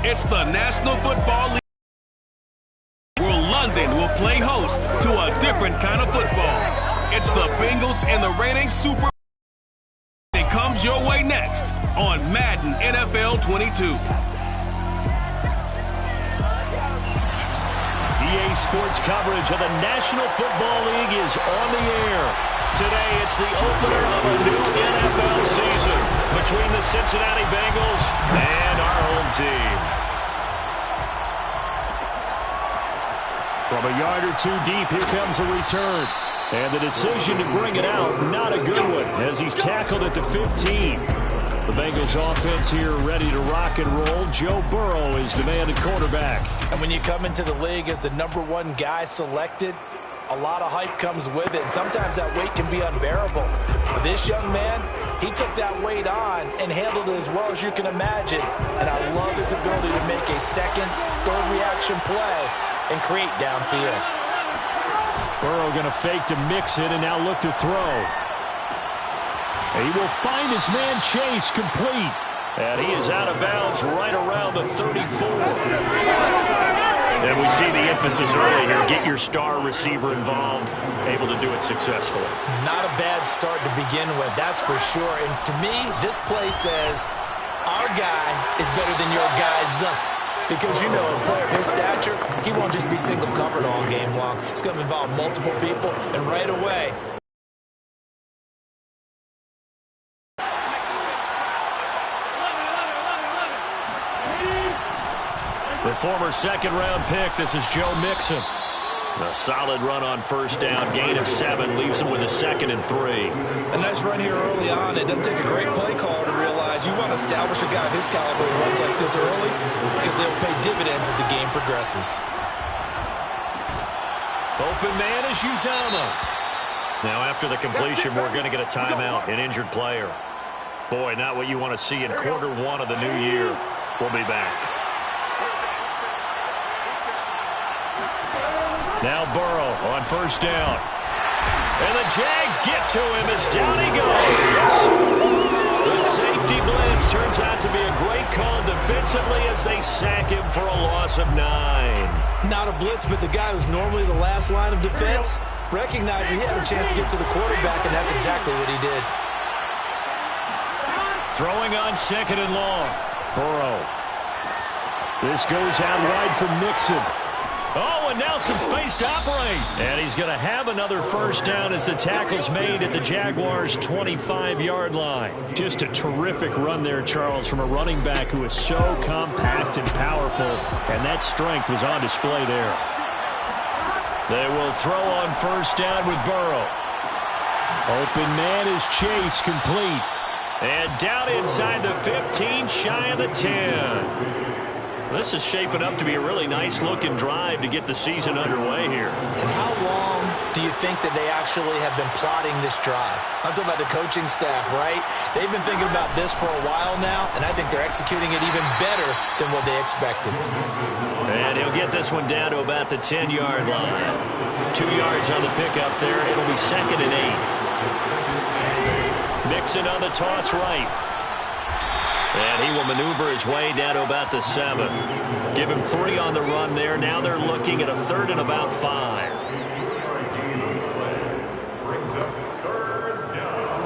It's the National Football League, where London will play host to a different kind of football. It's the Bengals and the reigning Super Bowl. It comes your way next on Madden NFL 22. EA Sports coverage of the National Football League is on the air. Today, it's the opener of a new NFL season between the Cincinnati Bengals and our home team. From a yard or two deep, here comes a return. And the decision to bring it out, not a good one, as he's tackled at the 15. The Bengals offense here ready to rock and roll. Joe Burrow is the man at quarterback. And when you come into the league as the #1 guy selected, a lot of hype comes with it. And sometimes that weight can be unbearable. But this young man, he took that weight on and handled it as well as you can imagine. And I love his ability to make a second, third reaction play and create downfield. Burrow going to fake to mix it and now look to throw. He will find his man Chase complete. And he is out of bounds right around the 34. And we see the emphasis early here. Get your star receiver involved. Able to do it successfully. Not a bad start to begin with, that's for sure. And to me, this play says, our guy is better than your guys. Because, you know, a player of his stature, he won't just be single covered all game long. It's going to involve multiple people, and right away. The former second-round pick, this is Joe Mixon. A solid run on first down, gain of 7, leaves him with a 2nd and 3. A nice run here early on. It doesn't take a great play caller to realize you want to establish a guy of his caliber who runs like this early because they'll pay dividends as the game progresses. Open man is Uzomah. Now after the completion, we're going to get a timeout, an injured player. Boy, not what you want to see in Q1 of the new year. We'll be back. Now Burrow on first down. And the Jags get to him as down he goes. The safety blitz turns out to be a great call defensively as they sack him for a loss of 9. Not a blitz, but the guy who's normally the last line of defense recognized he had a chance to get to the quarterback, and that's exactly what he did. Throwing on 2nd and long. Burrow. This goes out wide for Mixon. Oh, and now some space to operate. And he's going to have another first down as the tackle's made at the Jaguars' 25-yard line. Just a terrific run there, Charles, from a running back who is so compact and powerful, and that strength was on display there. They will throw on first down with Burrow. Open man is Chase, complete. And down inside the 15, shy of the 10. This is shaping up to be a really nice-looking drive to get the season underway here. And how long do you think that they actually have been plotting this drive? I'm talking about the coaching staff, right? They've been thinking about this for a while now, and I think they're executing it even better than what they expected. And he'll get this one down to about the 10-yard line. 2 yards on the pickup there. It'll be 2nd and 8. Mixon on the toss right. And he will maneuver his way down to about the 7. Give him 3 on the run there. Now they're looking at a 3rd and about 5. Brings up 3rd down.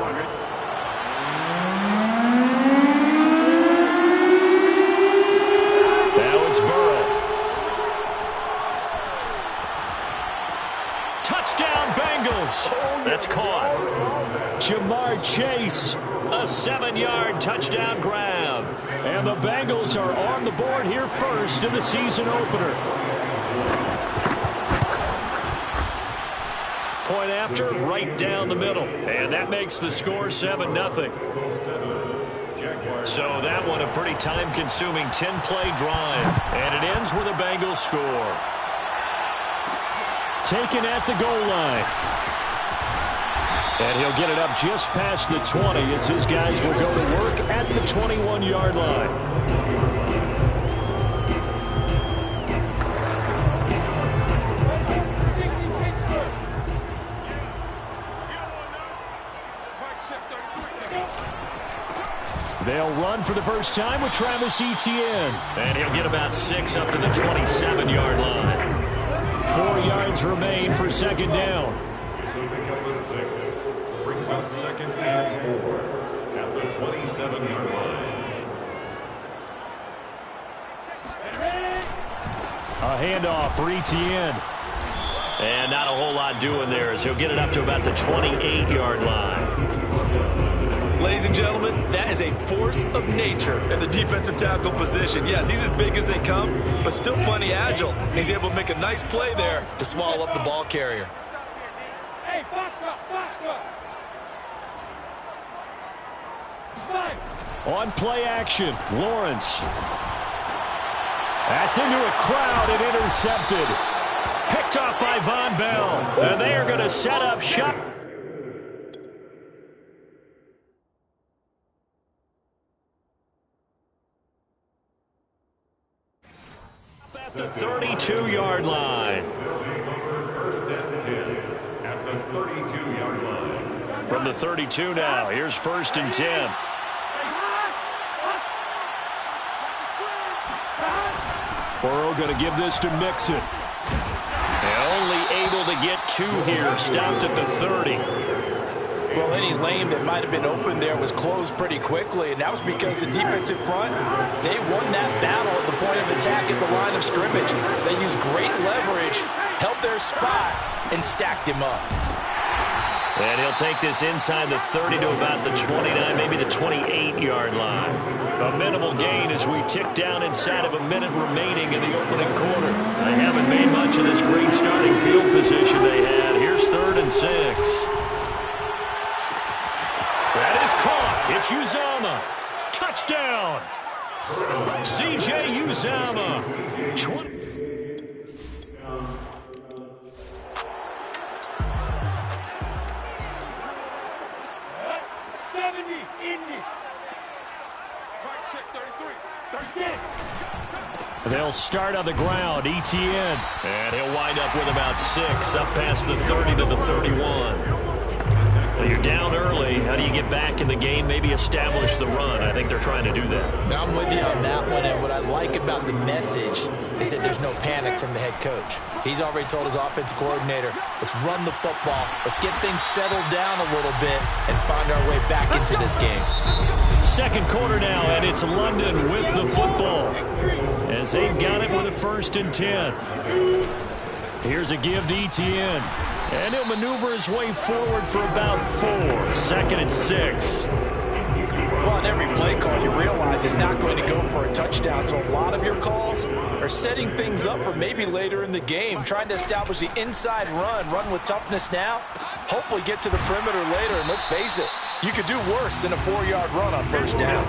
Now it's Burrow. Touchdown Bengals. That's caught. Jamar Chase. A 7-yard touchdown grab. And the Bengals are on the board here first in the season opener. Point after, right down the middle. And that makes the score 7-0. So that one a pretty time-consuming 10-play drive. And it ends with a Bengals score. Taken at the goal line. And he'll get it up just past the 20 as his guys will go to work at the 21-yard line. They'll run for the first time with Travis Etienne. And he'll get about 6 up to the 27-yard line. 4 yards remain for second down. Brings up second and 4 at the 27-yard line. A handoff for Etienne. And not a whole lot doing there as he'll get it up to about the 28-yard line. Ladies and gentlemen, that is a force of nature at the defensive tackle position. Yes, he's as big as they come, but still plenty agile. He's able to make a nice play there to swallow up the ball carrier. Hey, faster! On play action, Lawrence. That's into a crowd and intercepted. Picked off by Von Bell. And they are going to set up shop. At the 32-yard line. First and 10 at the 32-yard line. From the 32 now, here's first and 10. Burrow going to give this to Mixon. Only able to get 2 here. Stopped at the 30. Well, any lane that might have been open there was closed pretty quickly, and that was because the defensive front, they won that battle at the point of attack at the line of scrimmage. They used great leverage, held their spot, and stacked him up. And he'll take this inside the 30 to about the 29, maybe the 28-yard line. A minimal gain as we tick down inside of a minute remaining in the opening quarter. They haven't made much of this great starting field position they had. Here's 3rd and 6. That is caught. It's Uzama. Touchdown. C.J. Uzama. 70, Indy. They'll start on the ground. Etienne. And he'll wind up with about 6 up past the 30 to the 31. Well, you're down early. How do you get back in the game? Maybe establish the run. I think they're trying to do that. Now, I'm with you on that one, and what I like about the message is that there's no panic from the head coach. He's already told his offensive coordinator, let's run the football, let's get things settled down a little bit, and find our way back into this game. Second quarter now, and it's London with the football as they've got it with a 1st and 10. Here's a give to Etienne. And he'll maneuver his way forward for about 4. 2nd and 6. Well, on every play call, you realize it's not going to go for a touchdown. So a lot of your calls are setting things up for maybe later in the game, trying to establish the inside run with toughness now, hopefully get to the perimeter later. And let's face it, you could do worse than a 4-yard run on first down.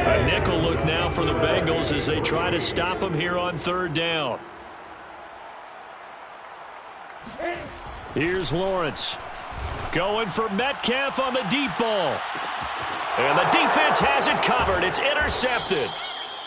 A nickel look now for the Bengals as they try to stop him here on 3rd down. Here's Lawrence. Going for Metcalf on the deep ball. And the defense has it covered. It's intercepted.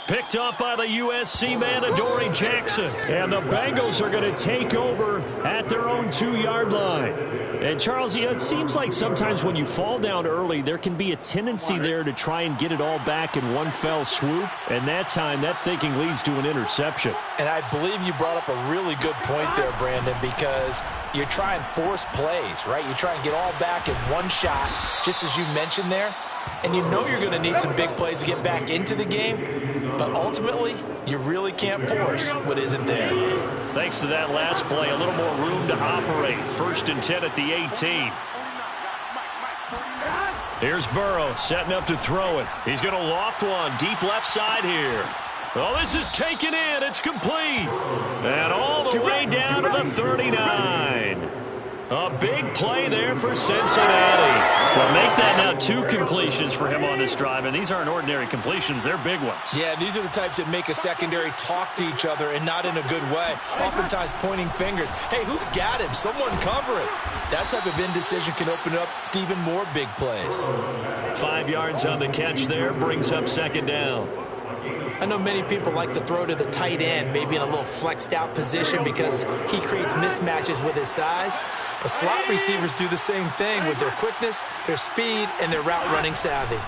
Picked off by the USC man, Adoree Jackson. And the Bengals are going to take over at their own 2-yard line. And, Charles, it seems like sometimes when you fall down early, there can be a tendency there to try and get it all back in one fell swoop. And that time, that thinking leads to an interception. And I believe you brought up a really good point there, Brandon, because you try and force plays, right? You try and get all back in one shot, just as you mentioned there. And you know you're going to need some big plays to get back into the game, but ultimately, you really can't force what isn't there. Thanks to that last play, a little more room to operate. 1st and 10 at the 18. Here's Burrow setting up to throw it. He's going to loft one deep left side here. Oh, this is taken in. It's complete. And all the way down to the 39. A big play there for Cincinnati. Well, make that now 2 completions for him on this drive, and these aren't ordinary completions. They're big ones. Yeah, these are the types that make a secondary talk to each other and not in a good way. Oftentimes pointing fingers. Hey, who's got him? Someone cover it. That type of indecision can open up to even more big plays. 5 yards on the catch there brings up 2nd down. I know many people like to throw to the tight end, maybe in a little flexed out position because he creates mismatches with his size. But slot receivers do the same thing with their quickness, their speed, and their route running savvy.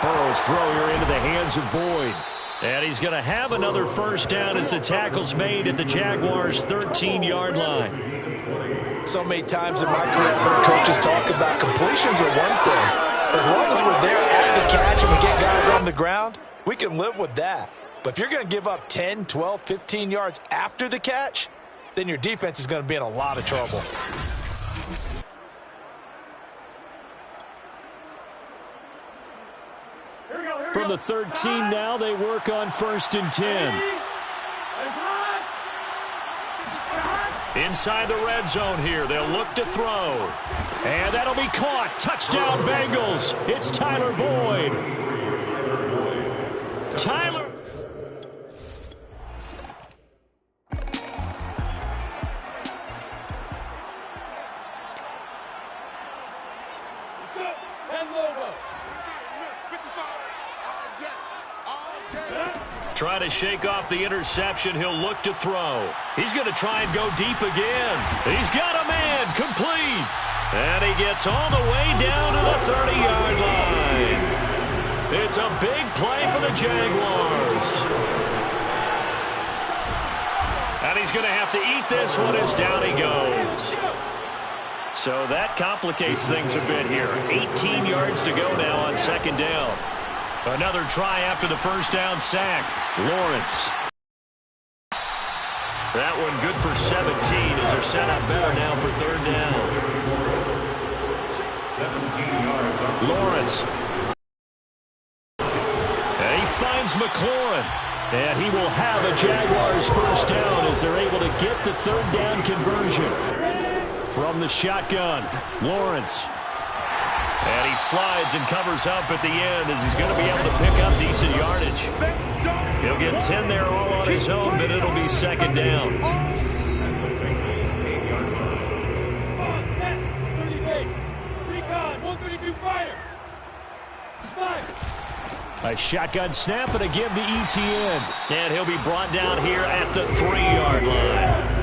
Burrow's throw here into the hands of Boyd. And he's going to have another first down as the tackle's made at the Jaguars' 13-yard line. So many times in my career, I've heard coaches talk about completions are one thing. As long as we're there at the catch and we get guys on the ground, we can live with that. But if you're going to give up 10, 12, 15 yards after the catch, then your defense is going to be in a lot of trouble. From the 13 now, they work on 1st and 10. Inside the red zone here, they'll look to throw. And that'll be caught. Touchdown, Bengals. It's Tyler Boyd. Tyler. Try to shake off the interception. He'll look to throw. He's going to try and go deep again. He's got a man complete. And he gets all the way down to the 30-yard line. It's a big play for the Jaguars. And he's going to have to eat this one as down he goes. So that complicates things a bit here. 18 yards to go now on 2nd down. Another try after the first down sack. Lawrence. That one good for 17 as they're set up better now for 3rd down. 17 yards on Lawrence. And he finds McLaurin. And he will have a Jaguars first down as they're able to get the 3rd down conversion. From the shotgun, Lawrence. And he slides and covers up at the end as he's going to be able to pick up decent yardage. He'll get 10 there all on his own, but it'll be 2nd down. A shotgun snap and a give to ETN. And he'll be brought down here at the 3-yard line.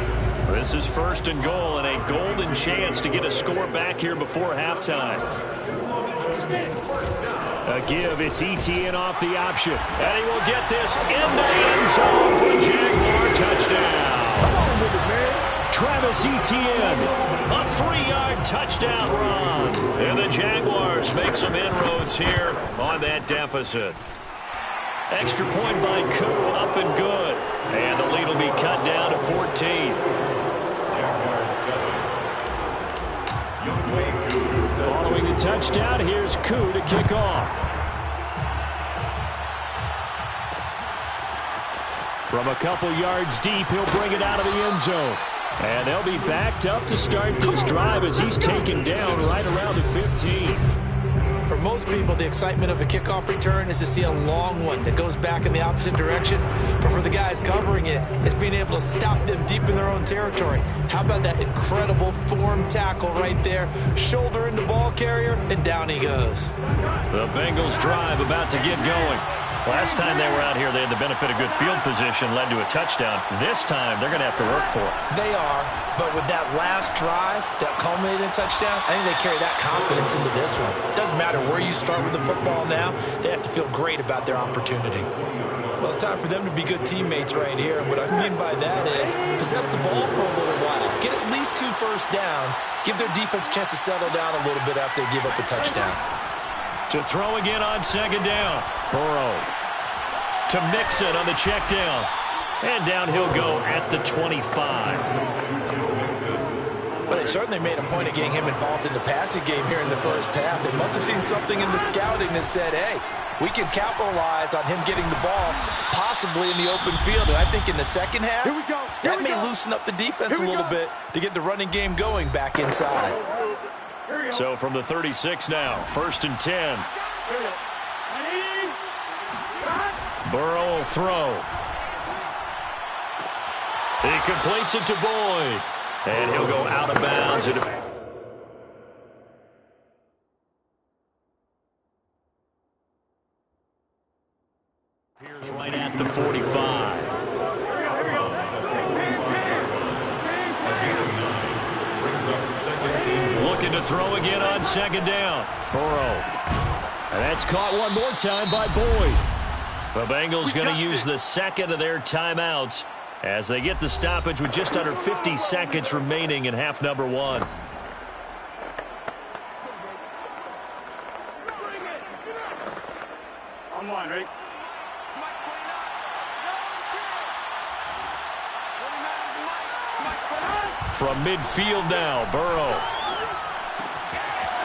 This is 1st and goal and a golden chance to get a score back here before halftime. A give, it's ETN off the option. And he will get this into the end zone for a Jaguar touchdown. Travis Etienne, a 3-yard touchdown run. And the Jaguars make some inroads here on that deficit. Extra point by Koo, up and good. And the lead will be cut down to 14. Following the touchdown, here's Koo to kick off. From a couple yards deep, he'll bring it out of the end zone. And they'll be backed up to start this drive as he's taken down right around the 15. For most people, the excitement of a kickoff return is to see a long one that goes back in the opposite direction. But for the guys covering it, it's being able to stop them deep in their own territory. How about that incredible form tackle right there? Shoulder into ball carrier, and down he goes. The Bengals drive about to get going. Last time they were out here, they had the benefit of good field position, led to a touchdown. This time, they're going to have to work for it. They are, but with that last drive, that culminated in touchdown, I think they carry that confidence into this one. It doesn't matter where you start with the football now, they have to feel great about their opportunity. Well, it's time for them to be good teammates right here. And what I mean by that is possess the ball for a little while. Get at least 2 first downs. Give their defense a chance to settle down a little bit after they give up a touchdown. To throw again on 2nd down. Burrow. To Mixon on the check down. And down he'll go at the 25. But they certainly made a point of getting him involved in the passing game here in the first half. They must have seen something in the scouting that said, hey, we can capitalize on him getting the ball, possibly in the open field. And I think in the second half, that may loosen up the defense a little bit to get the running game going back inside. So from the 36 now, 1st and 10. Burrow will throw. He completes it to Boyd. And he'll go out of bounds. Right at the 45. Looking to throw again on second down. Burrow. And that's caught one more time by Boyd. The Bengals going to use the second of their timeouts as they get the stoppage with just under 50 seconds remaining in half number one. Right? From midfield now, Burrow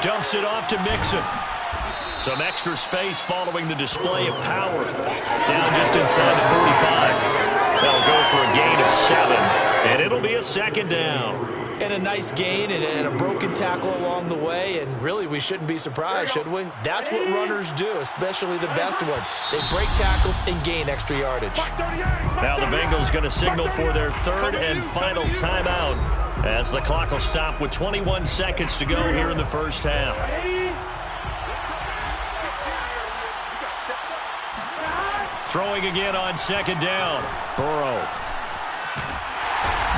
dumps it off to Mixon. Some extra space following the display of power. Down just inside the 45. They'll go for a gain of 7, and it'll be a second down. And a nice gain and a broken tackle along the way, and really we shouldn't be surprised, should we? That's what runners do, especially the best ones. They break tackles and gain extra yardage. Now the Bengals going to signal for their third and final timeout as the clock will stop with 21 seconds to go here in the first half. Throwing again on second down. Burrow.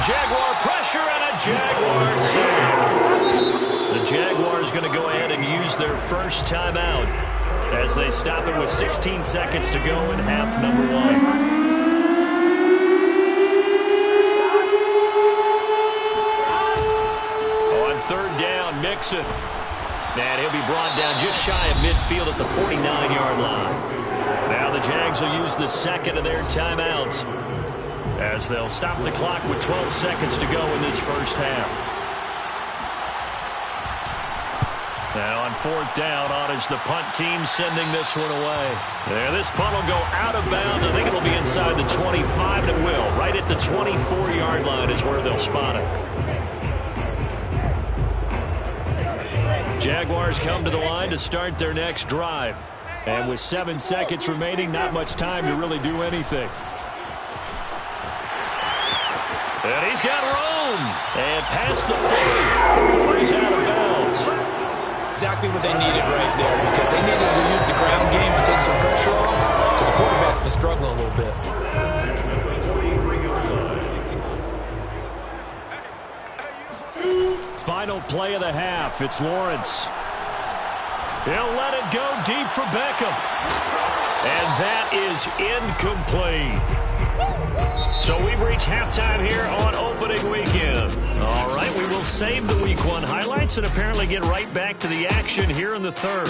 Jaguar pressure and a Jaguar sack. The Jaguars going to go ahead and use their first timeout as they stop it with 16 seconds to go in half number one. On third down, Mixon. And he'll be brought down just shy of midfield at the 49-yard line. Now the Jags will use the second of their timeouts as they'll stop the clock with 12 seconds to go in this first half. Now on fourth down, on is the punt team sending this one away. There, this punt will go out of bounds. I think it'll be inside the 25, and it will. Right at the 24-yard line is where they'll spot it. Jaguars come to the line to start their next drive. And with 7 seconds remaining, not much time to really do anything. And he's got room. And past the 40. 40's out of bounds. Exactly what they needed right there, because they needed to use the ground game to take some pressure off, because the quarterback's been struggling a little bit. Final play of the half. It's Lawrence. He'll let it go deep for Beckham. And that is incomplete. So we've reached halftime here on opening weekend. All right, we will save the week one highlights and apparently get right back to the action here in the third.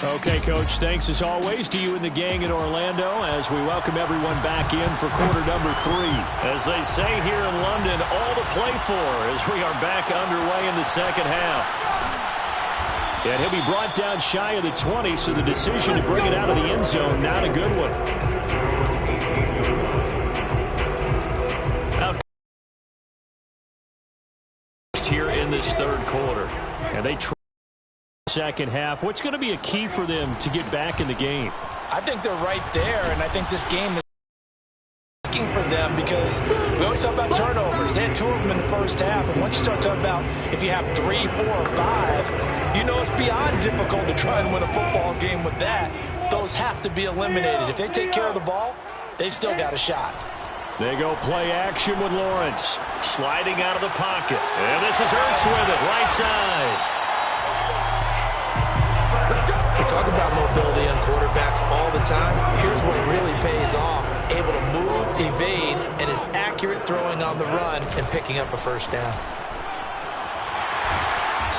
Okay, Coach, thanks as always to you and the gang in Orlando as we welcome everyone back in for quarter number 3. As they say here in London, all to play for as we are back underway in the second half. And he'll be brought down shy of the 20, so the decision to bring it out of the end zone, not a good one. Out here in this third quarter. And they try second half. What's going to be a key for them to get back in the game? I think they're right there, and I think this game is working for them because we always talk about turnovers. They had 2 of them in the first half, and once you start talking about if you have 3, 4, or 5, you know it's beyond difficult to try and win a football game with that. Those have to be eliminated. If they take care of the ball, they've still got a shot. They go play action with Lawrence. Sliding out of the pocket. And this is Ertz with it, right side. We talk about mobility on quarterbacks all the time. Here's what really pays off. Able to move, evade, and is accurate throwing on the run and picking up a first down.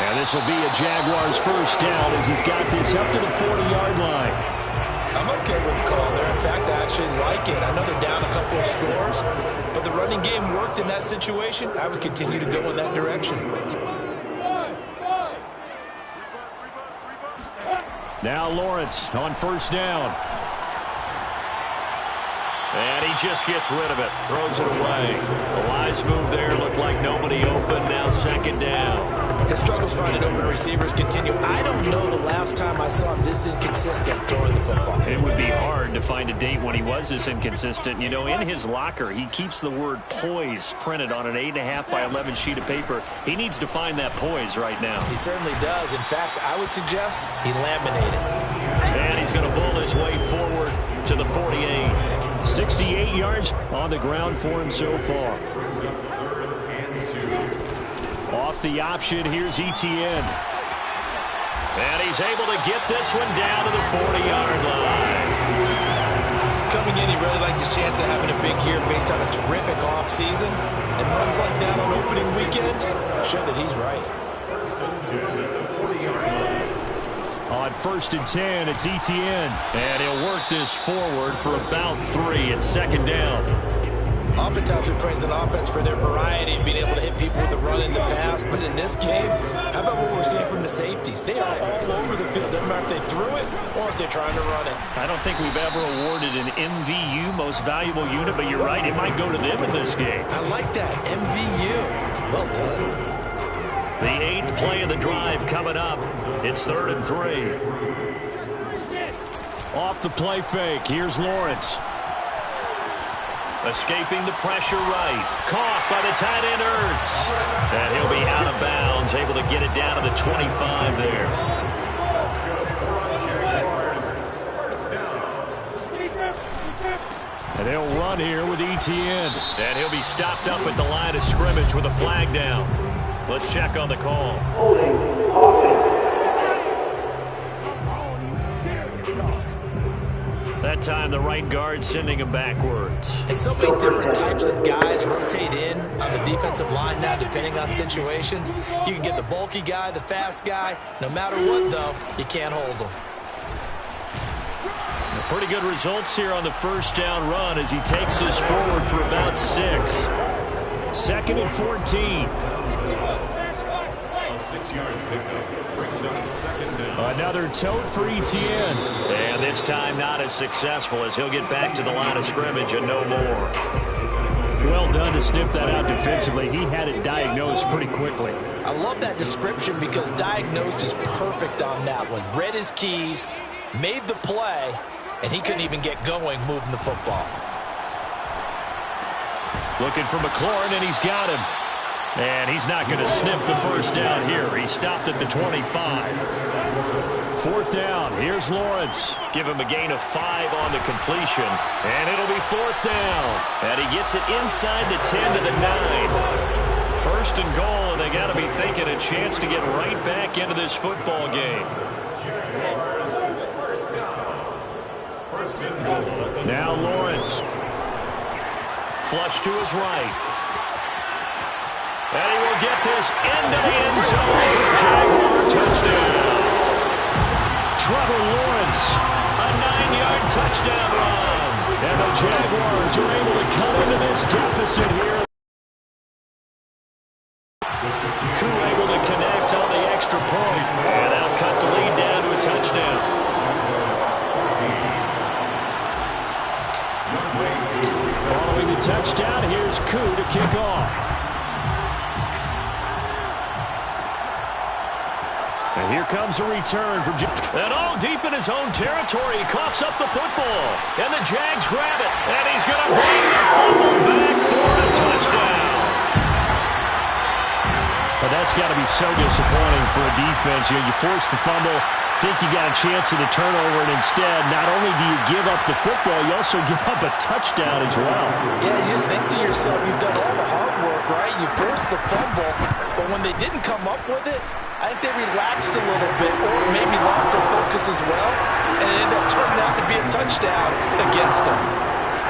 And this will be a Jaguars first down as he's got this up to the 40-yard line. I'm okay with the call there. In fact, I actually like it. I know they're down a couple of scores, but the running game worked in that situation. I would continue to go in that direction. Now Lawrence on first down. And he just gets rid of it. Throws it away. A wise move there. Looked like nobody open. Now second down. His struggles finding open receivers continue. I don't know the last time I saw him this inconsistent throwing the football. It would be hard to find a date when he was this inconsistent. You know, in his locker, he keeps the word poise printed on an 8.5 by 11 sheet of paper. He needs to find that poise right now. He certainly does. In fact, I would suggest he laminated. And he's going to bull his way forward to the 48. 68 yards on the ground for him so far. Off the option, here's Etienne. And he's able to get this one down to the 40-yard line. Coming in, he really liked his chance of having a big year based on a terrific offseason. And runs like that on opening weekend show that he's right. On 1st and 10, it's Etienne. And he'll work this forward for about 3 at second down. Oftentimes we praise an offense for their variety of being able to hit people with the run in the pass. But in this game, how about what we're seeing from the safeties? They are all over the field. Doesn't matter if they threw it or if they're trying to run it. I don't think we've ever awarded an MVU, most valuable unit, but you're right, it might go to them in this game. I like that. MVU. Well done. The 8th play of the drive coming up. It's 3rd and 3. Off the play fake. Here's Lawrence. Escaping the pressure right. Caught by the tight end Ertz. And he'll be out of bounds. Able to get it down to the 25 there. And they'll run here with Etienne. And he'll be stopped up at the line of scrimmage with a flag down. Let's check on the call. That time the right guard sending him backwards. And so many different types of guys rotate in on the defensive line now depending on situations. You can get the bulky guy, the fast guy. No matter what, though, you can't hold them. Pretty good results here on the first down run as he takes us forward for about 6. 2nd and 14. A 6-yard pickup brings up second down. Another tote for Etienne. And this time not as successful as he'll get back to the line of scrimmage and no more. Well done to sniff that out defensively. He had it diagnosed pretty quickly. I love that description because diagnosed is perfect on that one. Read his keys, made the play, and he couldn't even get going moving the football. Looking for McLaurin, and he's got him. And he's not going to sniff the first down here. He stopped at the 25. 4th down. Here's Lawrence. Give him a gain of 5 on the completion. And it'll be 4th down. And he gets it inside the 10 to the 9. 1st and goal, and they got to be thinking a chance to get right back into this football game. Now Lawrence. Flush to his right. And he will get this into the end zone for a Jaguar touchdown. Trevor Lawrence, a 9-yard touchdown run. And the Jaguars are able to come into this deficit here. Koo able to connect on the extra point. And that'll cut the lead down to a touchdown. Following the touchdown, here's Koo to kick off. And here comes a return from and all deep in his own territory. He coughs up the football. And the Jags grab it. And he's going to bring the fumble back for a touchdown. But that's got to be so disappointing for a defense. You force the fumble, think you got a chance at a turnover, and instead, not only do you give up the football, you also give up a touchdown as well. Yeah, you just think to yourself, you've done all the hard work, right? You forced the fumble, but when they didn't come up with it, I think they relaxed a little bit or maybe lost their focus as well, and it ended up turning out to be a touchdown against them.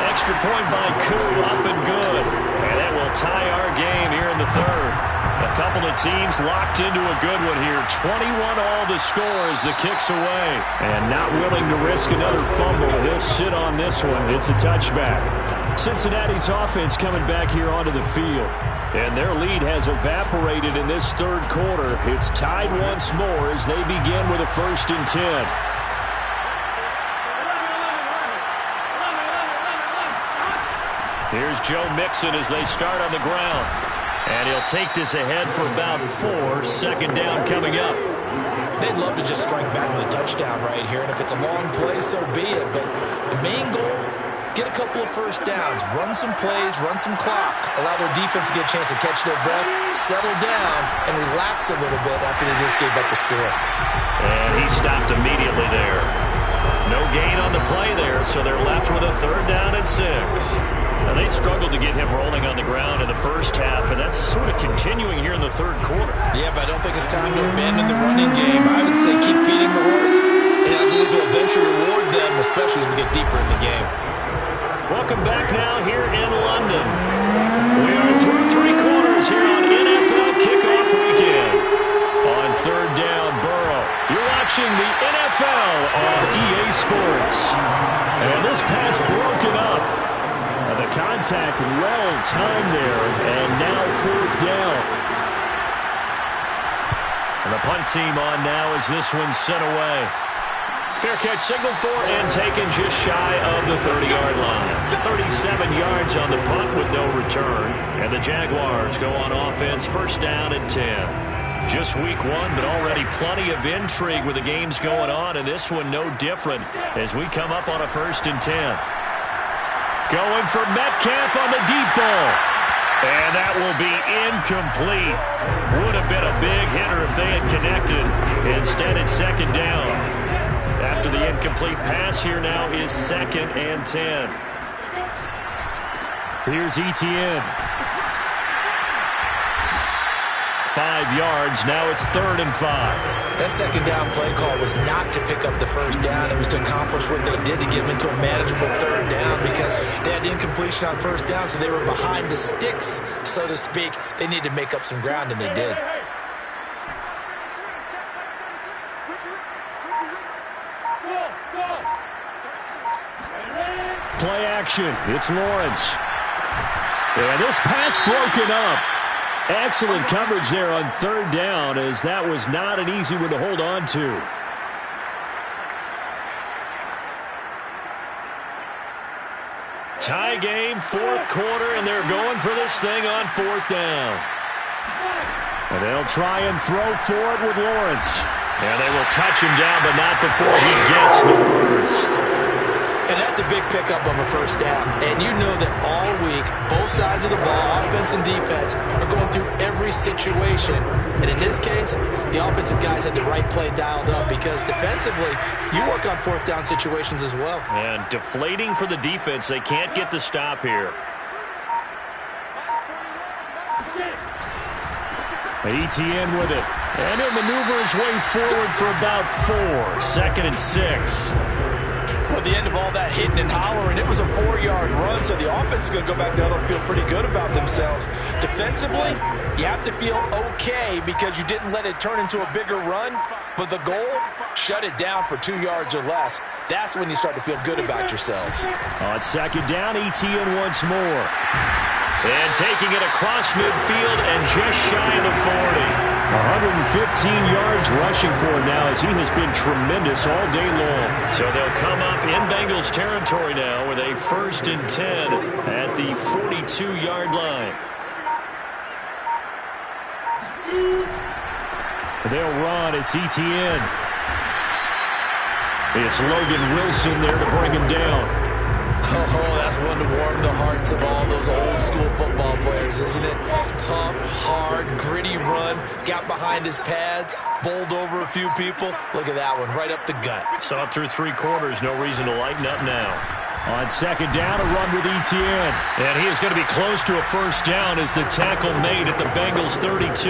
Extra point by Koo, up and good. And that will tie our game here in the 3rd. A couple of teams locked into a good one here. 21-all the score as the kick's away. And not willing to risk another fumble. He'll sit on this one. It's a touchback. Cincinnati's offense coming back here onto the field. And their lead has evaporated in this 3rd quarter. It's tied once more as they begin with a 1st and 10. Here's Joe Mixon as they start on the ground. And he'll take this ahead for about 4. Second down coming up. They'd love to just strike back with a touchdown right here, and if it's a long play, so be it. But the main goal, get a couple of first downs, run some plays, run some clock, allow their defense to get a chance to catch their breath, settle down, and relax a little bit after they just gave up a score. And he stopped immediately there. No gain on the play there, so they're left with a 3rd down and 6. Now, they struggled to get him rolling on the ground in the first half, and that's sort of continuing here in the 3rd quarter. Yeah, but I don't think it's time to abandon the running game. I would say keep feeding the horse, and I believe he'll eventually reward them, especially as we get deeper in the game. Welcome back now here in London. We are through 3 quarters here on NFL Kickoff Weekend. On 3rd down, Burrow. You're watching the NFL on EA Sports. And this pass broken up. The contact well timed there, and now 4th down. And the punt team on now as this one's sent away. Fair catch signaled for and taken just shy of the 30-yard line. 37 yards on the punt with no return. And the Jaguars go on offense, 1st down and 10. Just week 1, but already plenty of intrigue with the games going on, and this one no different as we come up on a 1st and 10. Going for Metcalf on the deep ball. And that will be incomplete. Would have been a big hitter if they had connected. Instead, it's 2nd down. After the incomplete pass, here now is 2nd and 10. Here's Etienne. 5 yards. Now it's 3rd and 5. That 2nd down play call was not to pick up the 1st down. It was to accomplish what they did to get them into a manageable 3rd down because they had incompletion on 1st down, so they were behind the sticks, so to speak. They needed to make up some ground, and they did. Play action. It's Lawrence. And this pass broken up. Excellent coverage there on 3rd down, as that was not an easy one to hold on to. Tie game, 4th quarter, and they're going for this thing on 4th down. And they'll try and throw for it with Lawrence. And they will touch him down, but not before he gets the 1st. And that's a big pickup of a 1st down. And you know that all week, both sides of the ball, offense and defense, are going through every situation. And in this case, the offensive guys had the right play dialed up because defensively, you work on 4th down situations as well. And deflating for the defense. They can't get the stop here. Etienne with it. And he'll maneuver his way forward for about 4. 2nd and 6. Well, at the end of all that hitting and hollering, it was a 4-yard run, so the offense is going to go back there and feel pretty good about themselves. Defensively, you have to feel okay because you didn't let it turn into a bigger run, but the goal, shut it down for 2 yards or less. That's when you start to feel good about yourselves. On 2nd down, Etienne once more. And taking it across midfield and just shy of the 40. 115 yards rushing for him now as he has been tremendous all day long. So they'll come up in Bengals territory now with a 1st and 10 at the 42-yard line. They'll run. It's Etienne. It's Logan Wilson there to bring him down. Oh, that's one to warm the hearts of all those old-school football players, isn't it? Tough, hard, gritty run, got behind his pads, bowled over a few people. Look at that one, right up the gut. Saw it through 3 quarters, no reason to lighten up now. On 2nd down, a run with Etienne. And he is going to be close to a 1st down as the tackle made at the Bengals 32.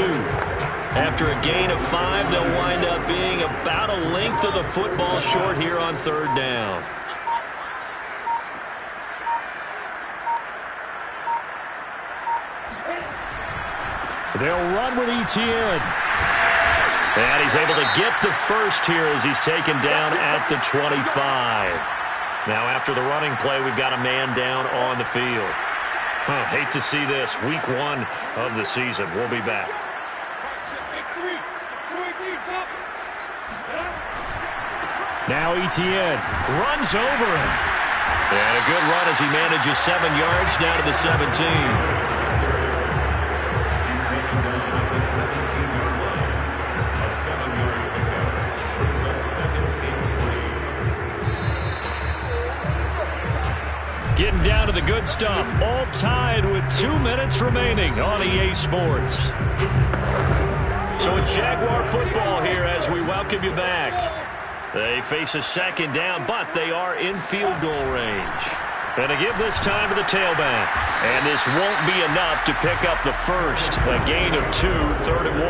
After a gain of 5, they'll wind up being about a length of the football short here on 3rd down. They'll run with Etienne. And he's able to get the 1st here as he's taken down at the 25. Now after the running play, we've got a man down on the field. Hate to see this. Week 1 of the season. We'll be back. Now Etienne runs over him. And a good run as he manages 7 yards down to the 17. He's taken down at the 17-yard line. A 7-yard pickup. Brings up 2nd and 3. Getting down to the good stuff. All tied with 2 minutes remaining on EA Sports. So it's Jaguar football here as we welcome you back. They face a 2nd down, but they are in field goal range. And to give this time to the tailback. And this won't be enough to pick up the first. A gain of 2, 3rd and 1.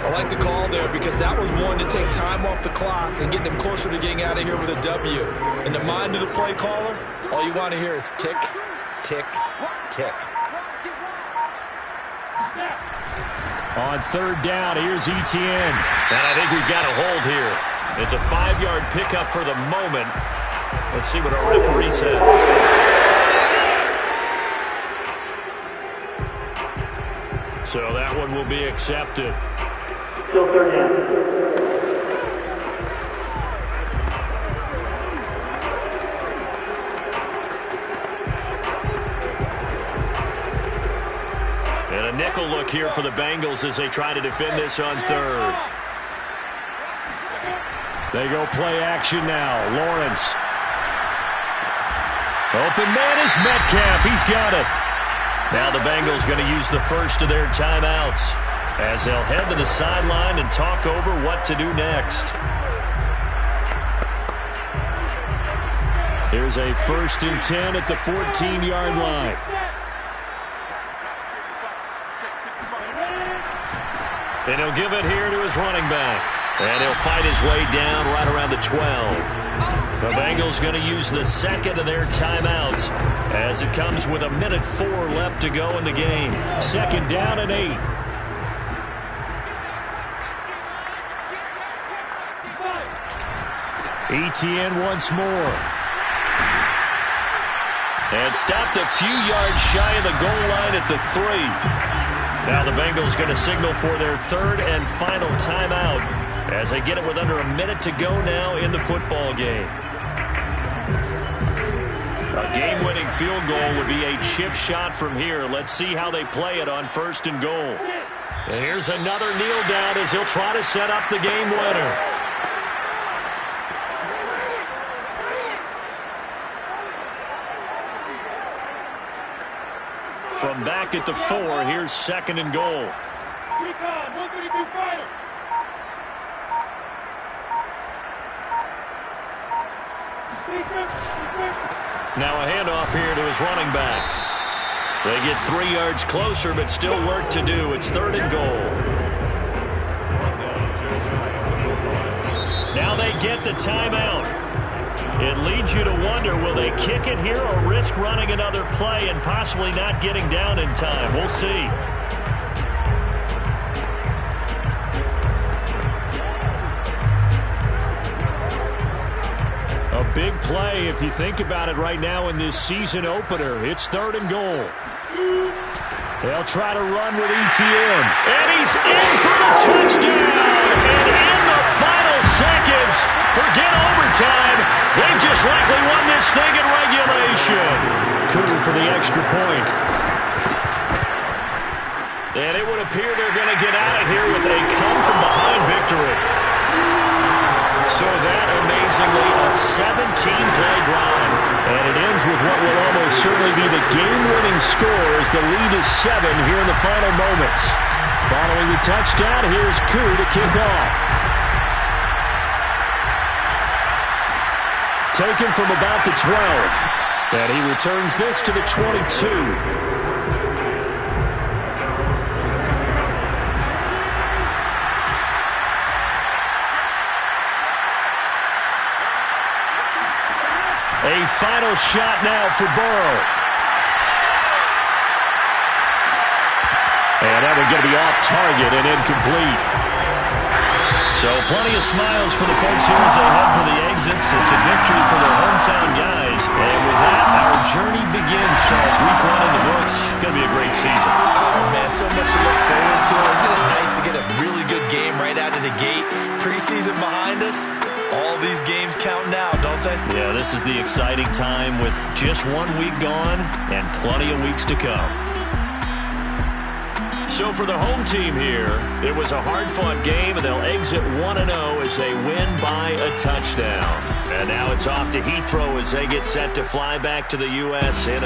I like the call there because that was one to take time off the clock and get them closer to getting out of here with a W. In the mind of the play caller, all you want to hear is tick, tick, tick. On 3rd down, here's Etienne. And I think we've got a hold here. It's a 5-yard pickup for the moment. Let's see what our referee said. So that one will be accepted. Still 3rd down. And a nickel look here for the Bengals as they try to defend this on 3rd. They go play action now. Lawrence. Open man is Metcalf. He's got it. Now the Bengals going to use the first of their timeouts as they'll head to the sideline and talk over what to do next. Here's a 1st and 10 at the 14-yard line. And he'll give it here to his running back. And he'll fight his way down right around the 12. The Bengals going to use the 2nd of their timeouts as it comes with 1:04 left to go in the game. 2nd down and 8. Etienne once more. And stopped a few yards shy of the goal line at the 3. Now the Bengals going to signal for their 3rd and final timeout as they get it with under 1 minute to go now in the football game. A game-winning field goal would be a chip shot from here. Let's see how they play it on 1st and goal. And here's another kneel down as he'll try to set up the game winner. From back at the 4, here's 2nd and goal. Recon, 132 fighter. Now a handoff here to his running back. They get 3 yards closer, but still work to do. It's 3rd and goal. Now they get the timeout. It leads you to wonder, will they kick it here or risk running another play and possibly not getting down in time? We'll see. A big play if you think about it right now in this season opener. It's 3rd and goal. They'll try to run with Etienne. And he's in for the touchdown. And in the final seconds, forget overtime. They just likely won this thing in regulation. Coup for the extra point. And it would appear they're going to get out of here with a come-from-behind victory. So that, amazingly, a 17-play drive. And it ends with what will almost certainly be the game-winning score as the lead is 7 here in the final moments. Following the touchdown, here's Coup to kick off. Taken from about the 12. And he returns this to the 22. A final shot now for Burrow. And that one going to be off target and incomplete. So plenty of smiles for the folks here as they head for the exits. It's a victory for their hometown guys. And with that, our journey begins, Charles. Week 1 in the books. It's going to be a great season. Oh, man, so much to look forward to. Isn't it nice to get a really good game right out of the gate? Preseason season behind us, all these games count now, don't they? Yeah, this is the exciting time with just 1 week gone and plenty of weeks to come. So for the home team here, it was a hard-fought game, and they'll exit 1-0 as they win by a touchdown. And now it's off to Heathrow as they get set to fly back to the U.S. in